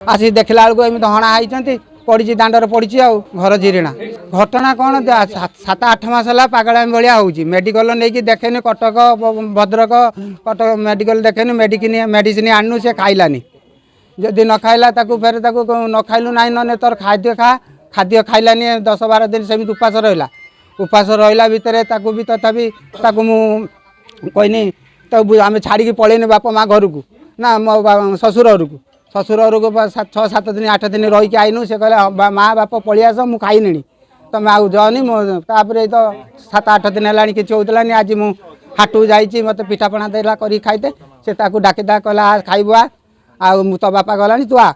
आसी देखला बेलू एमती हणा होती पड़ी दांडर पड़ी घर जीर्णा घटना कौन 7-8 मास है पागला भाया हूँ मेडिकल नहीं देखेनि कटक भद्रक कटक मेडिकल देखेनि मेडिसिन आणनु से खाइलानी जदि न खाइला फेर न खाइलु ना न तोर खाद्य खा खाद्य खाइलानी 10-12 दिन से उपास रहा भितर भी तथापि कहनी तो आम छाड़ी पलैनी बापा माँ घर को ना मो ससुर घर को ससुर घर को 6-7 दिन 8 दिन रही आईनु से कहले माँ बाप पलि आस मु खाइनी तुम आउ जानी मोपर तो 7-8 दिन है कि होलानी आज मु हाटू जाइए मत पिठापणा देला कर खाइते से डाकिदा कहला खाइबु आ तो बापा गलानी तू आ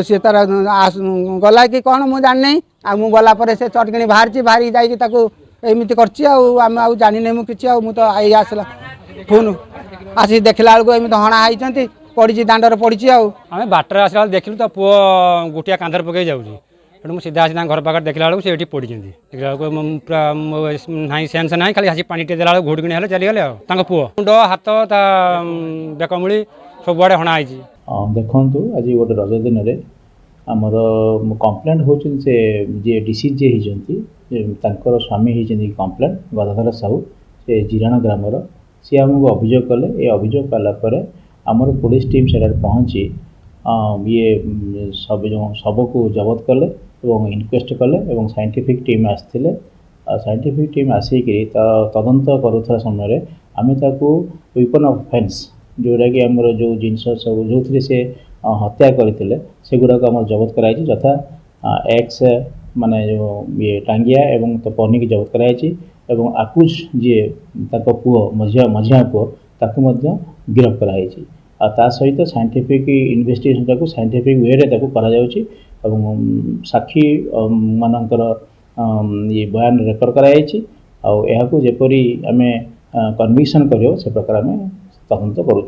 सी तार गला कि कौन मुझे जानी आ मु गलापर से चटकिणी बाहरी जामती करम जानी मुझे मुझे आई आसला फोन आसी देखला बेलू एमती हणा होती पड़ी दांडर पड़ी आम बाटर आसला देखिलु तो पुओ गोटिया कांधर पकई जाऊँगी तेणु मुझे सीधा आसी घर पाखे देखला बेलू से पड़ी देखला पूरा ना सेन्स ना खाली आसी पानी टे देला घोड़किणी हेल्ले चलीगले पुओ मुंड हाथ बेकमुड़ी सबुआड़े हणा होती देखु आज गोटे रज दिन में आमर कम्प्लेट हो जे डिसीज जे होती स्वामी होती कम्प्लेट गदाधर साहू से जीराण ग्रामर सी आमको अभियोग कले ये अभियोग कलापर आमर पुलिस टीम से पहुँची ये सब को जबत कले इनक्वेस्ट कले साइंटिफिक टीम आसते साइंटिफिक टीम आसिक तदंत करुवा समय आम ताकू वेपन ऑफ ऑफेंस जोटा कि आमर जो जिनस सब जो से हत्या करते से गुड़ाक आम जबत कराई यथा एक्स माने जो ये टांगिया एवं तो पनी की जबत कराई एवं आकुश जी पुओ मझिया पुओ ताकू गिरफ्त कराई ता सहित साइंटिफिक इन्वेस्टिगेशन टाक साइंटिफिक वे रे साक्षी मानकर ये बयान रेकर्ड कराई आउ जपरी आम कन्विक्शन कर से प्रकार आम तदंत करुँ।